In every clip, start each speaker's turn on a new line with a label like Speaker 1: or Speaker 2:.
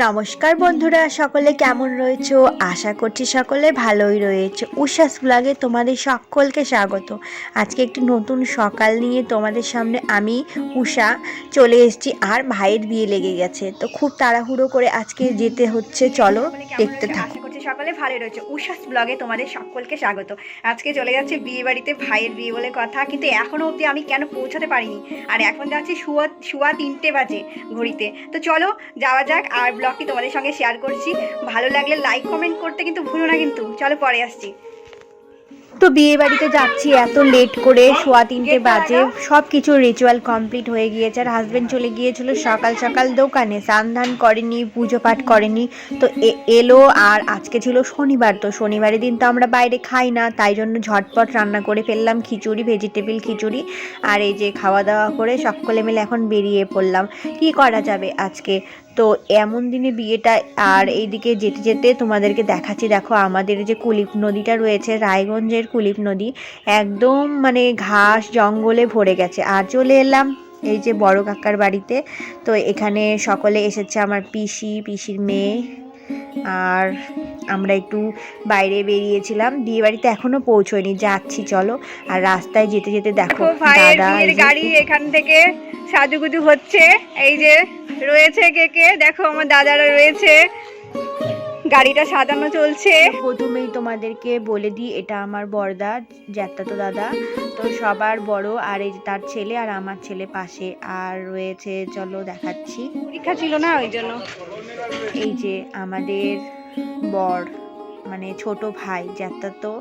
Speaker 1: নমস্কার বন্ধুরা, সকলে কেমন রয়েছো? আশা করছি সকলে ভালোই রয়েছে। উষাস ব্লগে তোমাদের সকলকে স্বাগত। আজকে একটি নতুন সকাল নিয়ে তোমাদের সামনে আমি উষা চলে এসেছি। আর ভাইয়ের বিয়ে লেগে গেছে, তো খুব তাড়াহুড়ো করে আজকে যেতে হচ্ছে। চলো দেখতে থাকো। আশা করছি সকলে ভালোই রয়েছে। উষাস ব্লগে তোমাদের সকলকে স্বাগত। আজকে চলে যাচ্ছে বিয়ে বাড়িতে, ভাইয়ের বিয়ে বলে কথা, কিন্তু এখনো অবধি আমি কেন পৌঁছাতে পারিনি। আর এখন যাচ্ছি শুয়া 3টে বাজে ঘড়িতে। তো চলো যাওয়া যাক, আর ব্লগটি তোমাদের সঙ্গে শেয়ার করছি। ভালো লাগলে লাইক কমেন্ট করতে কিন্তু ভুলো না কিন্তু। চলো পরে আসছি। তো বিয়ে বাড়িতে যাচ্ছি এত লেট করে, 3:15 বাজে। সব কিছু রিচুয়াল কমপ্লিট হয়ে গিয়েছে। আর হাজব্যান্ড চলে গিয়েছিল সকাল সকাল দোকানে, স্নান ধান করেনি, পুজো পাঠ করেনি। তো এলো। আর আজকে ছিল শনিবার, তো শনিবারের দিন তো আমরা বাইরে খাই না, তাই জন্য ঝটপট রান্না করে ফেললাম খিচুড়ি, ভেজিটেবিল খিচুড়ি। আর এই যে খাওয়া দাওয়া করে সকলে মিলে এখন বেরিয়ে পড়লাম। কি করা যাবে আজকে তো এমন দিনে বিয়েটা। আর এইদিকে যেতে যেতে তোমাদেরকে দেখাচ্ছি, দেখো আমাদের যে কুলিপ নদীটা রয়েছে, রায়গঞ্জের কুলিপ নদী, একদম মানে ঘাস জঙ্গলে ভরে গেছে। আর চলে এলাম এই যে বড় কাকার বাড়িতে। তো এখানে সকলে এসেছে, আমার পিসির মেয়ে। আর আমরা একটু বাইরে বেরিয়েছিলাম, বিয়ে বাড়িতে এখনো পৌঁছয়নি, যাচ্ছি চলো। আর রাস্তায় যেতে যেতে দেখো দাদা গাড়ি এখান থেকে সাজুগুজু হচ্ছে। এই যে রয়েছে কে দেখো, আমার দাদারা রয়েছে, গাড়িটা সাজানো চলছে। প্রথমেই তোমাদেরকে বলে দিই, এটা আমার বড়দা, জ্যাঠাতো দাদা, তো সবার বড়। আর এই যে তার ছেলে, আর আমার ছেলে পাশে আর রয়েছে। চলো দেখাচ্ছি, পরীক্ষা ছিল না ওই জন্য। এই যে আমাদের বর, মানে ছোট ভাই, জ্যাঠাতো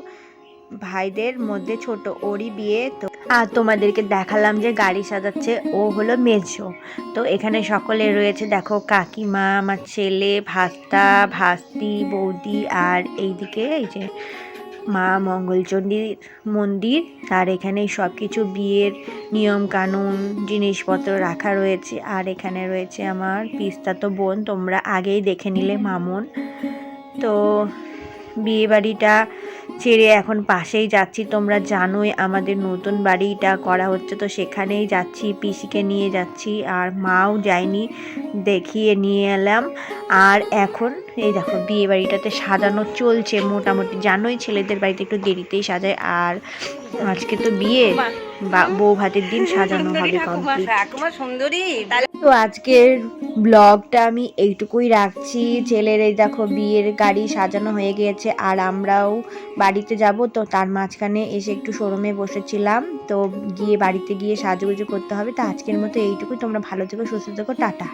Speaker 1: ভাইদের মধ্যে ছোট, ওরই বিয়ে। তো আর তোমাদেরকে দেখালাম যে গাড়ি সাজাচ্ছে, ও হলো মেজো। তো এখানে সকলে রয়েছে, দেখো কাকিমা, আমার ছেলে, ভাস্তা ভাস্তি, বৌদি। আর এইদিকে এই যে মা মঙ্গলচণ্ডীর মন্দির। আর এখানে সব কিছু বিয়ের নিয়ম কানুন জিনিসপত্র রাখা রয়েছে। আর এখানে রয়েছে আমার পিস্তাতো বোন, তোমরা আগেই দেখে নিলে, মামুন। তো বিয়ে বাড়িটা ছেড়ে এখন পাশেই যাচ্ছি। তোমরা জানোই আমাদের নতুন বাড়িটা করা হচ্ছে, তো সেখানেই যাচ্ছি, পিসিকে নিয়ে যাচ্ছি। আর মাও যায়নি, দেখিয়ে নিয়ে এলাম। আর এখন এই দেখো বিয়ে বাড়িটাতে সাজানো চলছে মোটামুটি। জানোই ছেলেদের বাড়িতে একটু দেরিতেই সাজায়। আর আজকে তো বিয়ে, বউ ভাতের দিন সাজানো হবে কমপ্লিট। তো আজকের ব্লগটা আমি এইটুকুই রাখছি। ছেলের এই দেখো বিয়ের গাড়ি সাজানো হয়ে গিয়েছে, আর আমরাও বাড়িতে যাব। তো তার মাঝখানে এসে একটু শোরুমে বসেছিলাম, তো গিয়ে বাড়িতে গিয়ে সাজুগুজু করতে হবে। তো আজকের মতো এইটুকুই। তোমরা ভালো থেকো, সুস্থ থেকো, টাটা।